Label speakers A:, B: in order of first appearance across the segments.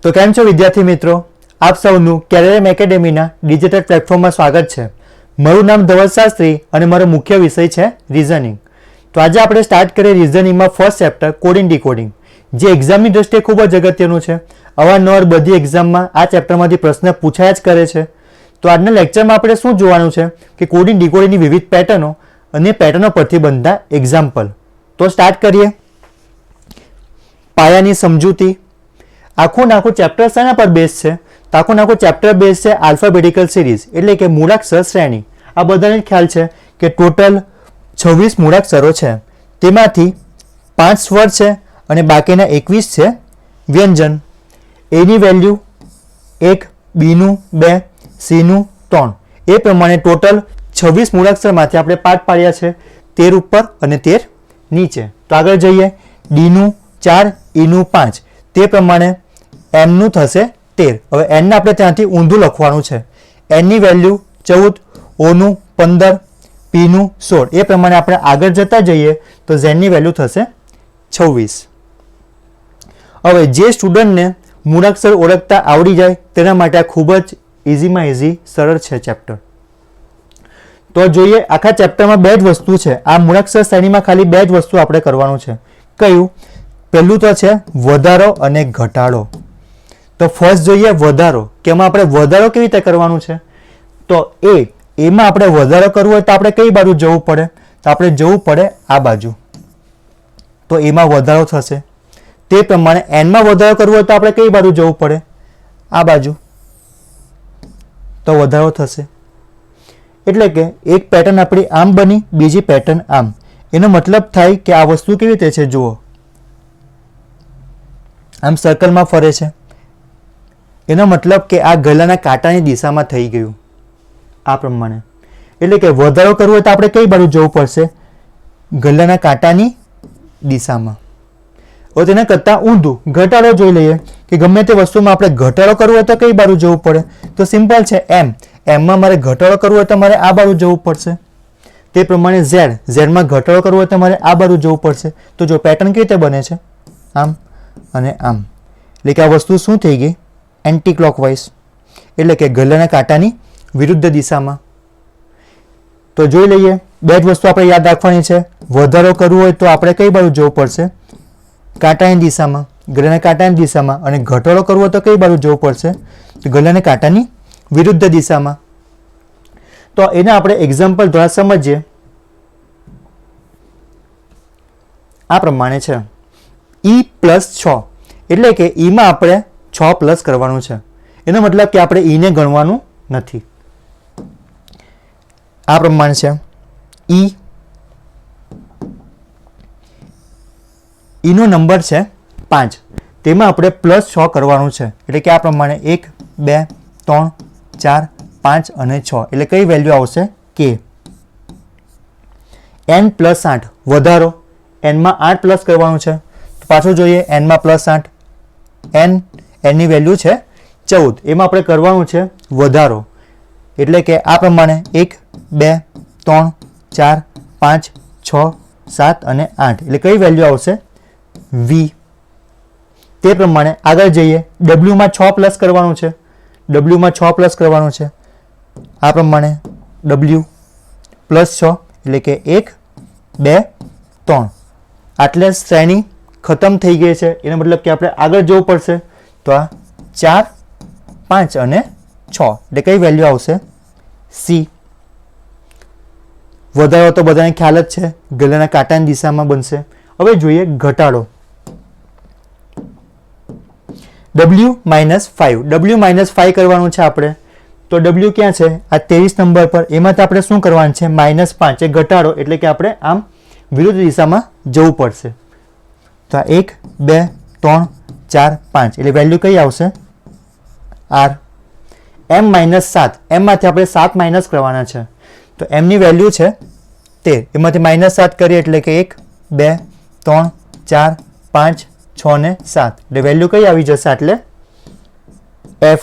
A: તો કેમ છો વિદ્યાર્થી મિત્રો, આપ સૌનું કેરિયર એકેડેમીના ડિજિટલ પ્લેટફોર્મમાં સ્વાગત છે. મારું નામ ધવલ શાસ્ત્રી અને મારો મુખ્ય વિષય છે રિઝનિંગ. તો આજે આપણે સ્ટાર્ટ કરીએ રિઝનિંગમાં ફર્સ્ટ ચેપ્ટર કોડિંગ ડીકોડિંગ, જે એક્ઝામની દ્રષ્ટિએ ખૂબ જ અગત્યનું છે. અવારનવાર બધી એક્ઝામમાં આ ચેપ્ટરમાંથી પ્રશ્ન પૂછાયા જ કરે છે. તો આજના લેક્ચરમાં આપણે શું જોવાનું છે કે કોડિંગ ડીકોડિંગની વિવિધ પેટર્નો અને પેટર્નો પરથી બનતા એક્ઝામ્પલ. તો સ્ટાર્ટ કરીએ. પાયાની સમજૂતી. આખું ચેપ્ટર શેના પર બેઝ છે? તો આખું ચેપ્ટર બેઝ છે આલ્ફાબેટિકલ સિરીઝ, એટલે કે મૂળાક્ષર શ્રેણી. આ બધાને ખ્યાલ છે કે ટોટલ 26 મૂળાક્ષરો છે, તેમાંથી 5 સ્વર છે અને બાકીના 21 છે વ્યંજન. એની વેલ્યુ 1, બીનું 2, સીનું 3. એ પ્રમાણે ટોટલ 26 મૂળાક્ષરમાંથી આપણે પાઠ પાડ્યા છે, 13 ઉપર અને 13 નીચે. તો આગળ જઈએ. ડીનું 4, ઈનું 5. તે પ્રમાણે એમનું થશે 13. હવે એનને આપણે ત્યાંથી ઊંધું લખવાનું છે. એનની વેલ્યુ 14, ઓનું 15, પીનું 16. એ પ્રમાણે આપણે આગળ જતા જઈએ તો ઝેડની વેલ્યુ થશે 26. હવે જે સ્ટુડન્ટને મૂળાક્ષર ઓળખતા આવડી જાય તેના માટે આ ખૂબ જ ઇઝીમાં ઇઝી સરળ છે ચેપ્ટર. તો જોઈએ, આખા ચેપ્ટરમાં 2 જ વસ્તુ છે. આ મૂળાક્ષર શ્રેણીમાં ખાલી 2 જ વસ્તુ આપણે કરવાનું છે. કયું? પહેલું તો છે વધારો અને ઘટાડો. તો ફર્સ્ટ જોઈએ વધારો, કે એમાં આપણે વધારો કેવી રીતે કરવાનું છે. તો એમાં આપણે વધારો કરવો હોય તો આપણે કઈ બાજુ જવું પડે? તો આપણે જવું પડે આ બાજુ. તો એમાં વધારો થશે. તે પ્રમાણે એનમાં વધારો કરવો હોય તો આપણે કઈ બાજુ જવું પડે? આ બાજુ. તો વધારો થશે. એટલે કે એક પેટર્ન આપણી આમ બની, બીજી પેટર્ન આમ. એનો મતલબ થાય કે આ વસ્તુ કેવી રીતે છે જુઓ, આમ સર્કલમાં ફરે છે. એનો મતલબ કે આ ગલાના કાંટાની દિશામાં થઈ ગયું આ પ્રમાણે. એટલે કે વધારો કરવો હોય તો આપણે કઈ બાજુ જવું પડશે? ગલાના કાંટાની દિશામાં. હવે તેના કરતાં ઊંધું ઘટાડો જોઈ લઈએ કે ગમે તે વસ્તુમાં આપણે ઘટાડો કરવો હોય તો કઈ બાજુ જવું પડે? તો સિમ્પલ છે એમ. એમમાં મારે ઘટાડો કરવો હોય તો મારે આ બાજુ જવું પડશે. તે પ્રમાણે ઝેડમાં ઘટાડો કરવો હોય તો મારે આ બાજુ જવું પડશે. તો જો પેટર્ન કેવી રીતે બને છે? આમ અને આમ. એટલે કે આ વસ્તુ શું થઈ ગઈ? એન્ટી ક્લોકવાઇઝ, એટલે કે ગલાના કાંટાની વિરુદ્ધ દિશામાં. તો જોઈ લઈએ, 2 જ વસ્તુ આપણે યાદ રાખવાની છે. વધારો કરવો હોય તો આપણે કઈ બાજુ જવું પડશે? કાંટાની દિશામાં, ગલાના કાંટાની દિશામાં. અને ઘટાડો કરવો હોય તો કઈ બાજુ જવું પડશે? તો ગલાના કાંટાની વિરુદ્ધ દિશામાં. તો એને આપણે એક્ઝામ્પલ દ્વારા સમજીએ. આ પ્રમાણે છે. E+6, એટલે કે ઈમાં આપણે 6 પ્લસ કરવાનું છે. એનો મતલબ કે આપણે ઈને ગણવાનું નથી. આ પ્રમાણે છે. ઈનો નંબર છે 5, તેમાં આપણે +6 કરવાનું છે. એટલે કે આ પ્રમાણે 1, 2, 3, 4, 5 અને 6. એટલે કઈ વેલ્યુ આવશે? K. N+8 વધારો. એનમાં 8 પ્લસ કરવાનું છે. પાછું જોઈએ, એનમાં +8. એનની વેલ્યુ છે 14. એમાં આપણે કરવાનું છે વધારો. એટલે કે આ પ્રમાણે 1, 2, 3, 4, 5, 6, 7 અને 8. એટલે કઈ વેલ્યુ આવશે? V. તે પ્રમાણે આગળ જઈએ. ડબલ્યુમાં 6 પ્લસ કરવાનું છે. ડબલ્યુમાં 6 પ્લસ કરવાનું છે. આ પ્રમાણે W +6, એટલે કે 1, 2, 3. આટલે શ્રેણી ખતમ થઈ ગઈ છે. એનો મતલબ કે આપણે આગળ જવું પડશે. તો આ 4, 5 અને 6. એટલે કઈ વેલ્યુ આવશે? C. વધારો તો બધાને ખ્યાલ જ છે, ગલાના કાંટાની દિશામાં બનશે. હવે જોઈએ ઘટાડો. W-5. W-5 કરવાનું છે આપણે. તો W ક્યાં છે? આ 23 નંબર પર. એમાંથી આપણે શું કરવાનું છે? -5. એ ઘટાડો, એટલે કે આપણે આમ વિરુદ્ધ દિશામાં જવું પડશે. તો આ 1, 2, 3, 4, 5. એટલે વેલ્યુ કઈ આવશે? R. M-7. એમમાંથી આપણે 7 માઇનસ કરવાના છે. તો એમની વેલ્યુ છે 13. એમાંથી -7 કરીએ એટલે કે 1, 2, 3, 4, 5, 6 ને 7. એટલે વેલ્યુ કઈ આવી જશે? એટલે F.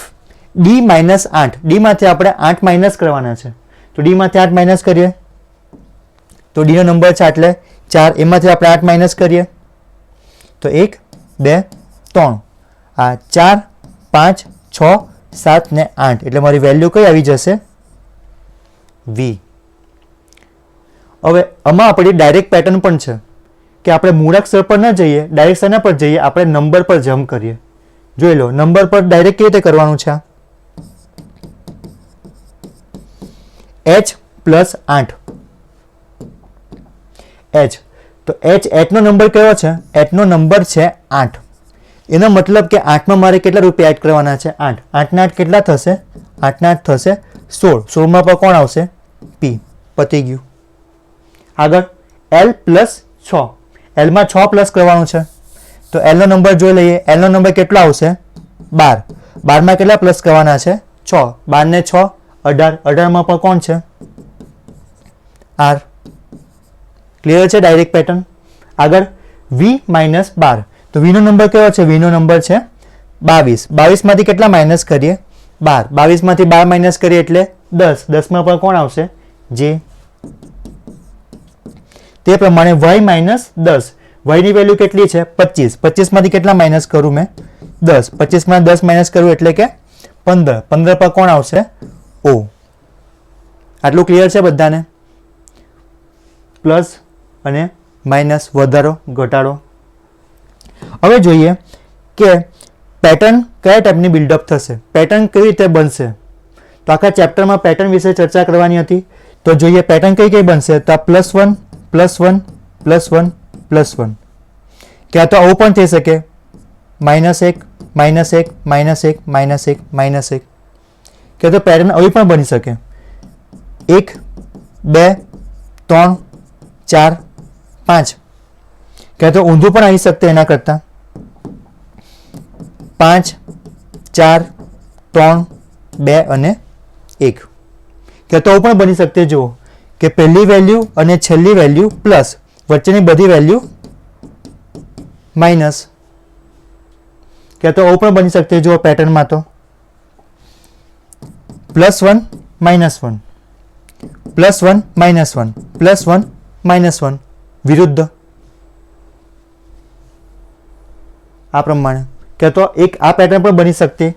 A: D-8. ડીમાંથી આપણે 8 માઇનસ કરવાના છે. તો ડીમાંથી 8 માઇનસ કરીએ તો ડીનો નંબર છે એટલે 4. એમાંથી આપણે 8 માઇનસ કરીએ તો 1, 2, 3. આ 4 5, 6, 7 ને 8 એટલે મારી વેલ્યુ કઈ આવી જશે? V. હવે આમાં આપણી ડાયરેક્ટ પેટર્ન પણ છે કે આપણે મૂળાક્ષર પર ન જઈએ, ડાયરેક્ટ શેના પર જઈએ? આપણે નંબર પર જમ્પ કરીએ. જોઈ લો, નંબર પર ડાયરેક્ટ કેવી રીતે કરવાનું છે? h + 8 h. તો h નો નંબર કયો છે? h નો નંબર છે 8. એનો મતલબ કે 8 માં મારે કેટલા રૂપિયા એડ કરવાના છે? 8. 8 ના 8 કેટલા થશે? 8 ના 8 થશે 16. 16 માં પર કોણ આવશે? p. પતી ગયું. આગળ l + 6. l માં 6 પ્લસ કરવાનું છે તો l નો નંબર જોઈ લઈએ. l નો નંબર કેટલો આવશે? 12. 12 માં કેટલા પ્લસ કરવાના છે? 6. 12 ને 6 18. 18 માં પણ કોણ છે? r. ક્લિયર છે ડાયરેક્ટ પેટર્ન? આગળ v - 12. તો v નો નંબર કયો છે? v નો નંબર છે 22. 22 માંથી કેટલા માઇનસ કરીએ? 12. 22 માંથી 12 માઇનસ કરીએ એટલે 10. 10 માં પણ કોણ આવશે? j. તે પ્રમાણે y - 10. y ની વેલ્યુ કેટલી છે? 25. 25 માંથી કેટલા માઇનસ કરું મેં? 10. 25 માં 10 માઇનસ કરું એટલે કે 15. 15 પર કોણ આવશે? o. આટલું ક્લિયર છે બધાને? પ્લસ અને માઇનસ, વધારો ઘટાડો. હવે જોઈએ કે પેટર્ન કયા ટાઈપની બિલ્ડઅપ થશે, પેટર્ન કેવી રીતે બનશે. તો આખા ચેપ્ટરમાં પેટર્ન વિશે ચર્ચા કરવાની હતી. તો જોઈએ પેટર્ન કઈ કઈ બનશે. તો આ +1 +1 +1 +1. ક્યાં તો આવું પણ થઈ શકે -1 -1 -1 -1 -1. ક્યાં તો પેટર્ન આવી પણ બની શકે 1 2 3 4 5. ક્યાં તો ઊંધું પણ આવી શકते એના કરતા 5 4 3 2 અને 1. ક્યાં તો આવું પણ બની શકते જુઓ કે પહેલી વેલ્યુ અને છેલ્લી વેલ્યુ પ્લસ, વચ્ચેની બધી વેલ્યુ માઇનસ. ક્યાં તો આવું પણ બની શકते જુઓ પેટર્નમાં તો +1 -1 +1 -1 +1 -1 વિરુદ્ધ આ પ્રમાણે. કે તો એક આ પેટર્ન પણ બની શકતી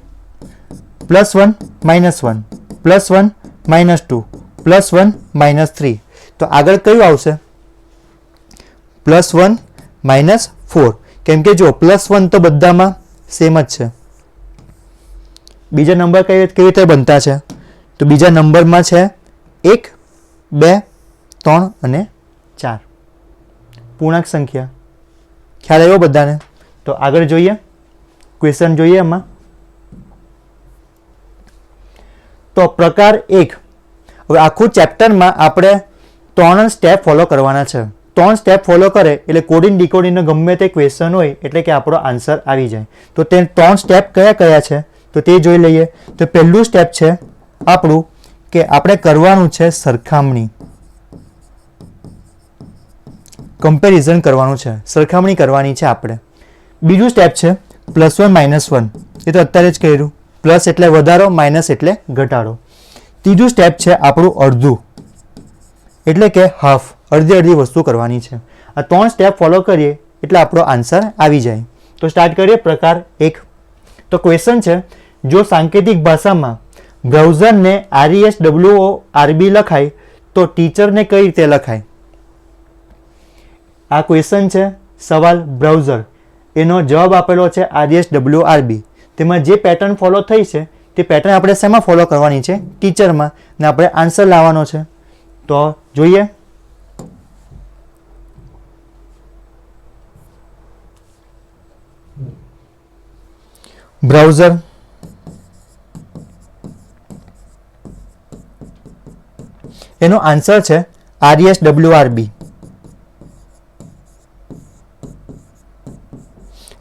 A: +1 -1 +1 -2 +1 -3. તો આગળ કયું આવશે? +1 -4. કેમ કે જો +1 તો બધામાં સેમ જ છે. બીજા નંબર કેવી રીતે બનતા છે? તો બીજા નંબરમાં છે 1 2 3 અને 4 પૂર્ણાંક સંખ્યા. ખ્યાલ આવ્યો બધાને? તો આગળ જોઈએ, ક્વેશ્ચન જોઈએ એમાં. તો પ્રકાર 1. હવે આખું ચેપ્ટરમાં આપણે 3 સ્ટેપ ફોલો કરવાના છે. 3 સ્ટેપ ફોલો કરે એટલે કોડિંગ ડીકોડિંગનો ગમે તે ક્વેશ્ચન હોય એટલે કે આપણો આન્સર આવી જાય. તો તે 3 સ્ટેપ કયા કયા છે તો તે જોઈ લઈએ. તો પહેલું સ્ટેપ છે આપણું કે આપણે કરવાનું છે સરખામણી, કમ્પેરિઝન કરવાનું છે, સરખામણી કરવાની છે આપણે. બીજું સ્ટેપ છે +1 -1. એ તો અત્યારે જ કર્યું. પ્લસ એટલે વધારો, માઇનસ એટલે ઘટાડો. ત્રીજું સ્ટેપ છે આપણું અડધું, એટલે કે હાફ, અડધી અડધી વસ્તુ કરવાની છે. આ 3 સ્ટેપ ફોલો કરીએ એટલે આપણો આન્સર આવી જાય. તો સ્ટાર્ટ કરીએ પ્રકાર 1. તો ક્વેશ્ચન છે, જો સાંકેતિક ભાષામાં બ્રાઉઝરને RESWORB લખાય તો ટીચરને કઈ રીતે લખાય? આ ક્વેશ્ચન છે, સવાલ બ્રાઉઝર, એનો જવાબ આપેલો છે RESWORB. તેમાં જે પેટર્ન ફોલો થઈ છે તે પેટર્ન આપણે શેમાં ફોલો કરવાની છે? ટીચરમાં. ને આપણે આન્સર લાવવાનો છે. તો જોઈએ. બ્રાઉઝર, એનો આન્સર છે RESWORB.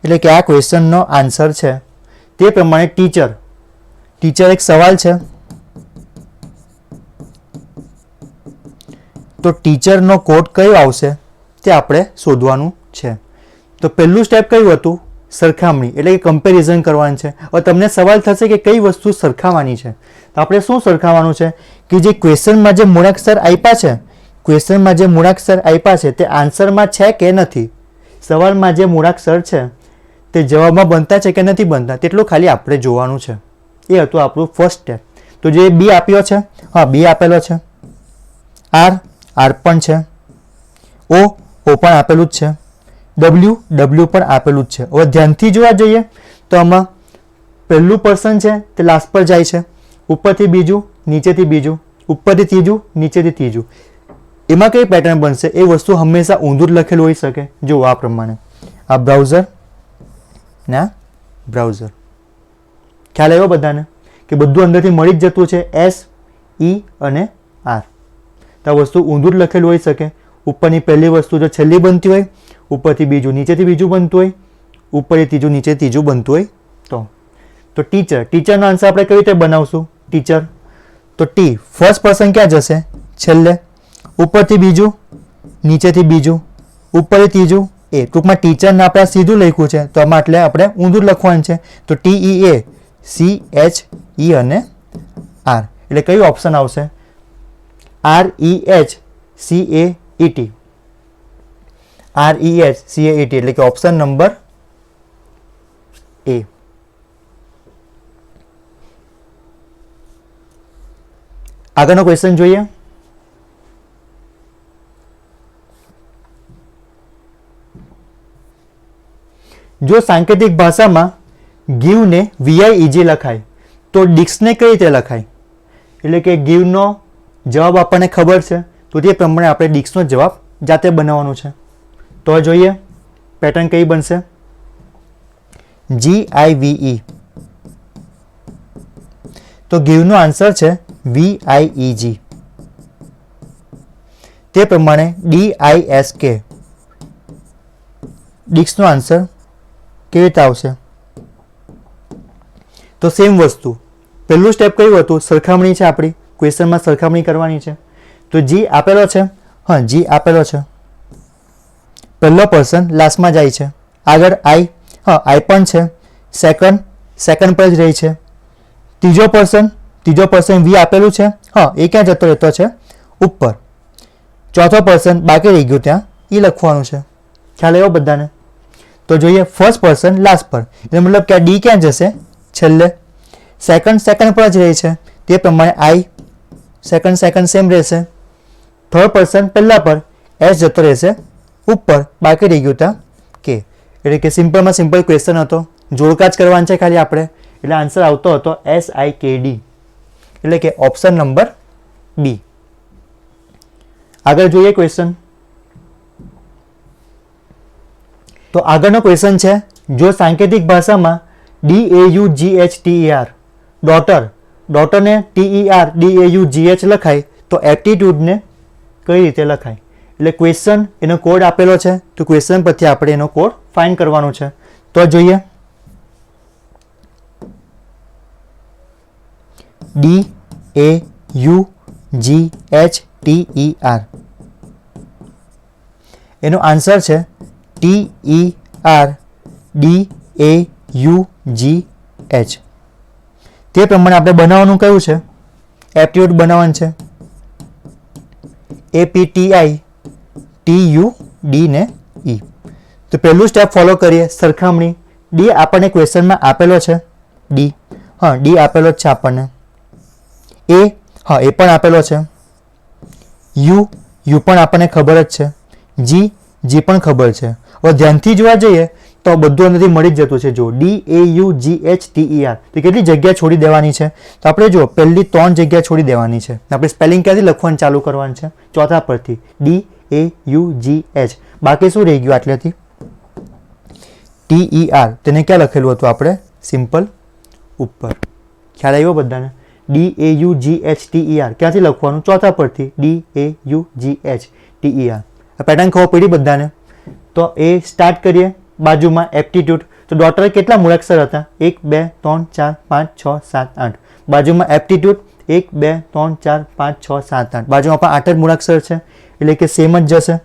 A: એટલે કે આ ક્વેશ્ચનનો આન્સર છે. તે પ્રમાણે ટીચર એક સવાલ છે તો ટીચરનો કોડ કયો આવશે તે આપણે શોધવાનું છે. તો પહેલું સ્ટેપ કયું હતું? સરખામણી, એટલે કે કમ્પેરિઝન કરવાનું છે. હવે તમને સવાલ થશે કે કઈ વસ્તુ સરખાવવાની છે. તો આપણે શું સરખાવવાનું છે કે જે ક્વેશ્ચનમાં જે મૂળાક્ષર આપ્યા છે તે આન્સરમાં છે કે નથી. સવાલમાં જે મૂળાક્ષર છે તે જવાબમાં બનતા છે કે નથી બનતા તેટલું ખાલી આપણે જોવાનું છે. એ હતું આપણું ફર્સ્ટ સ્ટેપ. તો જે બી આપ્યો છે, હા બી આપેલો છે, આર પણ છે, ઓ પણ આપેલું જ છે, ડબલ્યુ પણ આપેલું જ છે. હવે ધ્યાનથી જોવા જઈએ તો આમાં પહેલું પર્સન છે તે લાસ્ટ પર જાય છે, ઉપરથી બીજું, નીચેથી બીજું, ઉપરથી ત્રીજું, નીચેથી ત્રીજું. એમાં કઈ પેટર્ન બનશે એ વસ્તુ હંમેશા ઊંધું લખેલું હોઈ શકે. જો આ પ્રમાણે આ બ્રાઉઝર ને આ બ્રાઉઝર. ખ્યાલ આવ્યો બધાને કે બધું અંદરથી મળી જ જતું છે, એસ, ઈ અને આર. તો આ વસ્તુ ઊંધું જ લખેલું હોઈ શકે. ઉપરની પહેલી વસ્તુ જો છેલ્લી બનતી હોય, ઉપરથી બીજું, નીચેથી બીજું બનતું હોય, ઉપરથી ત્રીજું, નીચે ત્રીજું બનતું હોય તો ટીચરનો આન્સર આપણે કઈ રીતે બનાવશું? ટીચર તો ટી ફર્સ્ટ પર્સન ક્યાં જશે? છેલ્લે. ઉપરથી બીજું, નીચેથી બીજું, ઉપરથી ત્રીજું, એ. ટૂંકમાં ટીચરને આપણે સીધું લખ્યું છે તો આમાં એટલે આપણે ઊંધું લખવાનું છે. તો TEA, CHE અને R. એટલે કયું ઓપ્શન આવશે? REHCAET. REHCAET એટલે કે ઓપ્શન નંબર એ. આગળનો ક્વેશ્ચન જોઈએ. જો સાંકેતિક ભાષામાં ગીવને VIEG લખાય તો ડિક્સને કઈ રીતે લખાય? એટલે કે ગીવનો જવાબ આપણને ખબર છે તો તે પ્રમાણે આપણે ડિક્સનો જવાબ જાતે બનાવવાનો છે. તો જોઈએ પેટર્ન કઈ બનશે? GIVE. તો ગીવનો આન્સર છે VIEG. તે પ્રમાણે DISK. ડિક્સનો આન્સર કેવી રીતે આવશે? તો સેમ વસ્તુ. પહેલું સ્ટેપ કયું હતું? સરખામણી છે આપણી. ક્વેશ્ચનમાં સરખામણી કરવાની છે. તો G આપેલો છે, હા G આપેલો છે. પહેલો પર્સન લાસ્ટમાં જાય છે. આગળ I, હા I પણ છે. સેકન્ડ પર જ રહી છે. ત્રીજો પર્સન V આપેલું છે, હા એ ક્યાં જતો રહેતો છે? ઉપર. ચોથો પર્સન બાકી રહી ગયું, ત્યાં એ લખવાનું છે. ખ્યાલ આવ્યો બધાને? તો જોઈએ ફર્સ્ટ પર્સન લાસ્ટ પર, એટલે મતલબ કે આ ડી ક્યાં જશે? છેલ્લે. સેકન્ડ પર જ રહે છે, તે પ્રમાણે આઈ સેકન્ડ સેમ રહેશે. થર્ડ પર્સન પહેલા પર, એસ જતો રહેશે ઉપર, બાકી રહી ગયું ત્યાં કે. એટલે કે સિમ્પલમાં સિમ્પલ ક્વેશ્ચન હતો, જોડકા જ કરવાનું છે ખાલી આપણે. એટલે આન્સર આવતો હતો SIKD, એટલે કે ઓપ્શન નંબર બી. આગળ જોઈએ ક્વેશ્ચન. તો આગળનો ક્વેશ્ચન છે, જો સાંકેતિક ભાષામાં DAUGHTER ડોટરને TERDAUGH લખાય તો એપ્ટિટ્યૂડને કઈ રીતે લખાય? એટલે ક્વેશ્ચન એનો કોડ આપેલો છે તો ક્વેશ્ચન પરથી આપણે એનો કોડ ફાઇન્ડ કરવાનો છે. તો જોઈએ DAUGHTER. એનો આન્સર છે TERDAUGH. તે પ્રમાણે આપણે બનાવવાનું કયું છે? એપ્ટિટ્યૂડ બનાવવાનું છે. APTITUD ને E. તો પહેલું સ્ટેપ ફોલો કરીએ, સરખામણી. ડી આપણને ક્વેશ્ચનમાં આપેલો છે, ડી, હા ડી આપેલો જ છે આપણને. એ, હા એ પણ આપેલો છે. યુ પણ આપણને ખબર જ છે. જી પણ ખબર છે. હવે ધ્યાનથી જોવા જઈએ તો બધું અંદરથી મળી જ જતું છે. જો DAUGHTER તો કેટલી જગ્યા છોડી દેવાની છે? તો આપણે જો પહેલી 3 જગ્યા છોડી દેવાની છે. આપણે સ્પેલિંગ ક્યાંથી લખવાનું ચાલુ કરવાનું છે? ચોથા પરથી DAUGH. બાકી શું રહી ગયું આટલેથી? TER. તેને ક્યાં લખેલું હતું આપણે? સિમ્પલ ઉપર. ખ્યાલ આવ્યો બધાને? DAUGHTER ક્યાંથી લખવાનું? ચોથા પરથી DAUGHTER. આ પેટર્ન ખબર પડી બધાને? તો એ સ્ટાર્ટ કરીએ. બાજુમાં એપ્ટિટ્યૂડ. તો ડોટર કેટલા મૂળાક્ષર હતા? 1 2 3 4 5 6 7 8. બાજુમાં એપ્ટિટ્યૂડ 1 2 3 4 5 6 7 8. બાજુમાં પણ 8 જ મૂળાક્ષર છે, એટલે કે સેમ જ જશે.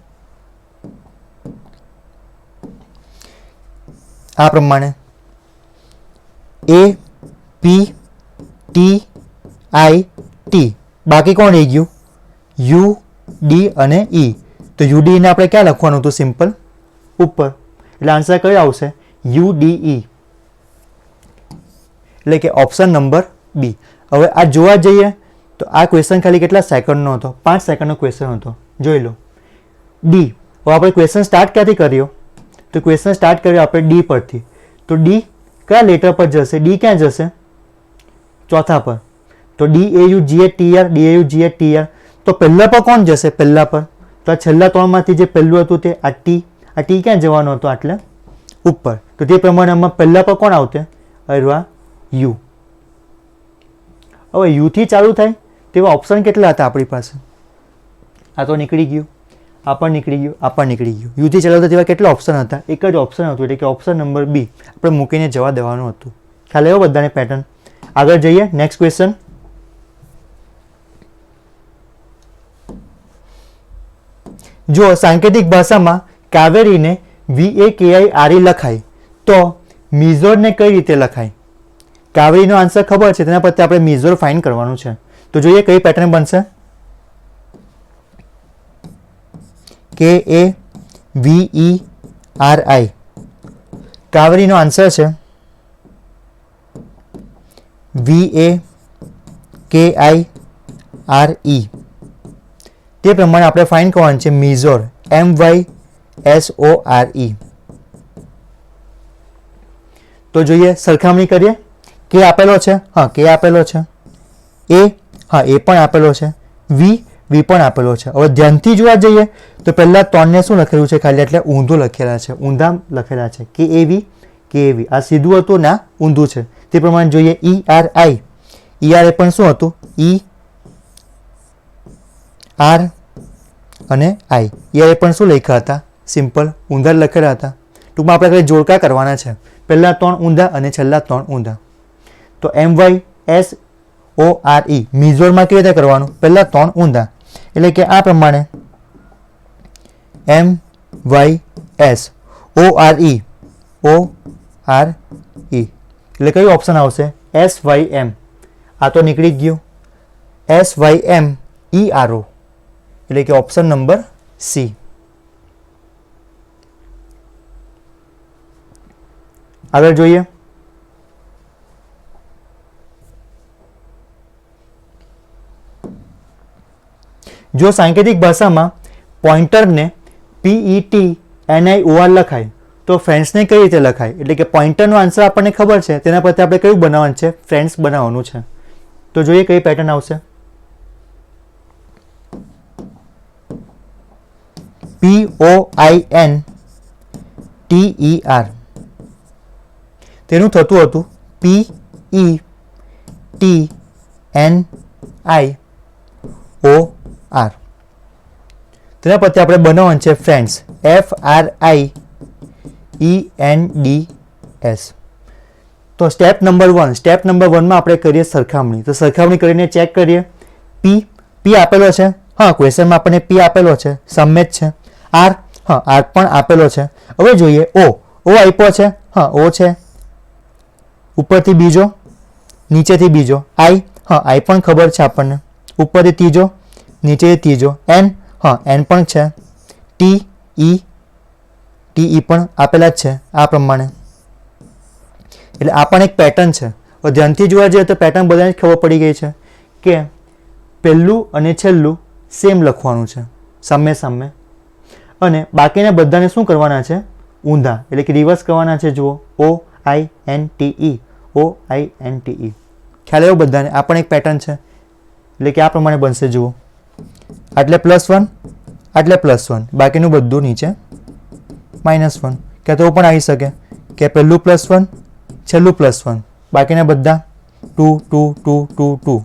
A: આ પ્રમાણે APTIT. બાકી કોણ રહી ગયું? UD અને E. તો UD ને આપણે ક્યાં લખવાનું હતું? સિમ્પલ ઉપર. એટલે આન્સર કયો આવશે? UDE, એટલે કે ઓપ્શન નંબર બી. હવે આ જોવા જઈએ તો આ ક્વેશ્ચન ખાલી કેટલા સેકન્ડનો હતો? 5 સેકન્ડનો ક્વેશ્ચન હતો. જોઈ લો. ડી. હવે આપણે ક્વેશ્ચન સ્ટાર્ટ ક્યાંથી કર્યો? તો ક્વેશ્ચન સ્ટાર્ટ કર્યો આપણે ડી પરથી. તો ડી કયા લેટર પર જશે? ડી ક્યાં જશે? ચોથા પર. તો DAUGATR, DAUGATR. તો પહેલા પર કોણ જશે? પહેલા પર. તો આ છેલ્લા ત્રણમાંથી જે પહેલું હતું તે આ ટી. આ ટી ક્યાં જવાનું હતું? આટલે ઉપર. તો તે પ્રમાણે આમાં પહેલા પર કોણ આવતે? અરવા યુ. હવે યુથી ચાલુ થાય તેવા ઓપ્શન કેટલા હતા આપણી પાસે? આ તો નીકળી ગયું, આ પણ નીકળી ગયું, આ પણ નીકળી ગયું. યુથી ચાલુ તેવા કેટલા ઓપ્શન હતા? એક જ ઓપ્શન હતું, એટલે કે ઓપ્શન નંબર બી આપણે મૂકીને જવા દેવાનું હતું. ખ્યાલ આવ્યો બધાને પેટર્ન? આગળ જઈએ નેક્સ્ટ ક્વેશ્ચન. જો સાંકેતિક ભાષામાં કાવેરીને VAKIRE લખાય તો મિઝોરને કઈ રીતે લખાય? કાવેરીનો આન્સર ખબર છે, તેના પરથી આપણે મિઝોર ફાઇન્ડ કરવાનું છે. તો જોઈએ કઈ પેટર્ન બનશે. KAVERI. કાવેરીનો આન્સર છે VAKIRE. તે પ્રમાણે આપણે ફાઇન્ડ કરવાનું છે મિઝોર, MYSORE. તો જોઈએ, સરખામણી કરીએ. કે આપેલો છે, હા કે આપેલો છે. એ, હા એ પણ આપેલો છે. વી પણ આપેલો છે. હવે ધ્યાનથી જોવા જઈએ તો પહેલા 3ને શું લખેલું છે? ખાલી એટલે ઊંધું લખેલા છે, ઊંધા લખેલા છે. KAV. આ સીધું હતું ના ઊંધું છે. તે પ્રમાણે જોઈએ ERI. ERI પણ શું હતું? ER અને I. ERI પણ શું લખ્યા હતા? સિમ્પલ ઊંધા લખેલા હતા. ટૂંકમાં આપણે કંઈ જોડકા કરવાના છે. પહેલા 3 ઊંધા અને છેલ્લા 3 ઊંધા. તો MYSORE મિઝોરમાં કેવી રીતે કરવાનું? પહેલા 3 ઊંધા, એટલે કે આ પ્રમાણે MYSORE. એટલે કયું ઓપ્શન આવશે? SYM. આ તો નીકળી ગયું. SYMERO, એટલે કે ઓપ્શન નંબર સી. આગળ જોઈએ. જો સાંકેતિક ભાષામાં પોઇન્ટરને PETNIOR લખાય તો ફ્રેન્ડ્સને કઈ રીતે લખાય? એટલે કે પોઇન્ટરનો આન્સર આપણને ખબર છે, તેના પરથી આપણે કયું બનાવવાનું છે? ફ્રેન્ડ્સ બનાવવાનું છે. તો જોઈએ કઈ પેટર્ન આવશે. POINTER. તેનું થતું હતું PETNIOR. તેના પરથી આપણે બનાવવાનું છે ફ્રેન્ડ્સ, FRIENDS. તો સ્ટેપ નંબર 1. સ્ટેપ નંબર 1માં આપણે કરીએ સરખામણી. તો સરખામણી કરીને ચેક કરીએ. P આપેલો છે, હા ક્વેશ્ચનમાં આપણને P આપેલો છે, સામે જ છે. R, હા R પણ આપેલો છે. હવે જોઈએ O આપ્યો છે, હા O છે. ઉપરથી બીજો, નીચેથી બીજો. I, હા I પણ ખબર છે આપણને. ઉપરથી ત્રીજો, નીચેથી ત્રીજો. N, હા N પણ છે. TE પણ આપેલા જ છે આ પ્રમાણે. એટલે આ પણ એક પેટર્ન છે. હવે ધ્યાનથી જોવા જઈએ તો પેટર્ન બધાને ખબર પડી ગઈ છે કે પહેલું અને છેલ્લું સેમ લખવાનું છે, સામે સામે. અને બાકીના બધાને શું કરવાના છે? ઊંધા, એટલે કે રિવર્સ કરવાના છે. જુઓ OINTE. ખ્યાલ આવ્યો બધાને? આ પણ એક પેટર્ન છે, એટલે કે આ પ્રમાણે બનશે. જુઓ, આટલે +1, આટલે +1, બાકીનું બધું નીચે -1. કે તો પણ આવી શકે કે પહેલું +1, છેલ્લું +1, બાકીના બધા 2 2 2 2 2,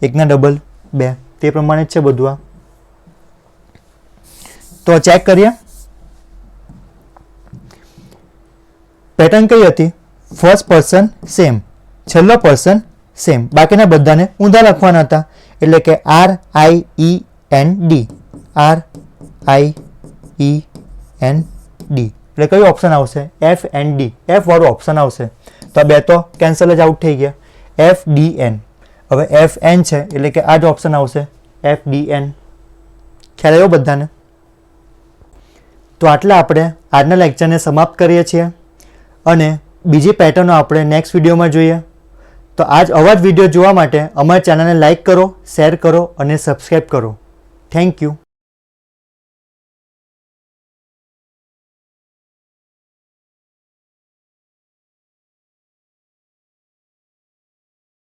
A: એકના ડબલ 2. તે પ્રમાણે જ છે બધું આ. તો ચેક કરીએ. પેટર્ન કઈ હતી? ફર્સ્ટ પર્સન સેમ, છેલ્લો પર્સન સેમ, બાકીના બધાને ઊંધા લખવાના હતા. એટલે કે RIEND. એટલે કયું ઓપ્શન આવશે? FND. F વાળો ઓપ્શન આવશે. તો આ બે તો કેન્સલ જ આઉટ થઈ ગયા. FDN. હવે FN છે, એટલે કે આ જ ઓપ્શન આવશે, FDN. ખ્યાલ આવ્યો બધાને? તો આટલા આપણે આજના લેક્ચરને સમાપ્ત કરીએ છીએ. અને બીજી પેટર્નો આપણે નેક્સ્ટ વિડીયોમાં જોઈએ. તો આવા જ વિડીયો જોવા માટે અમારી ચેનલને લાઇક કરો, શેર કરો અને સબસ્ક્રાઈબ કરો. Thank you.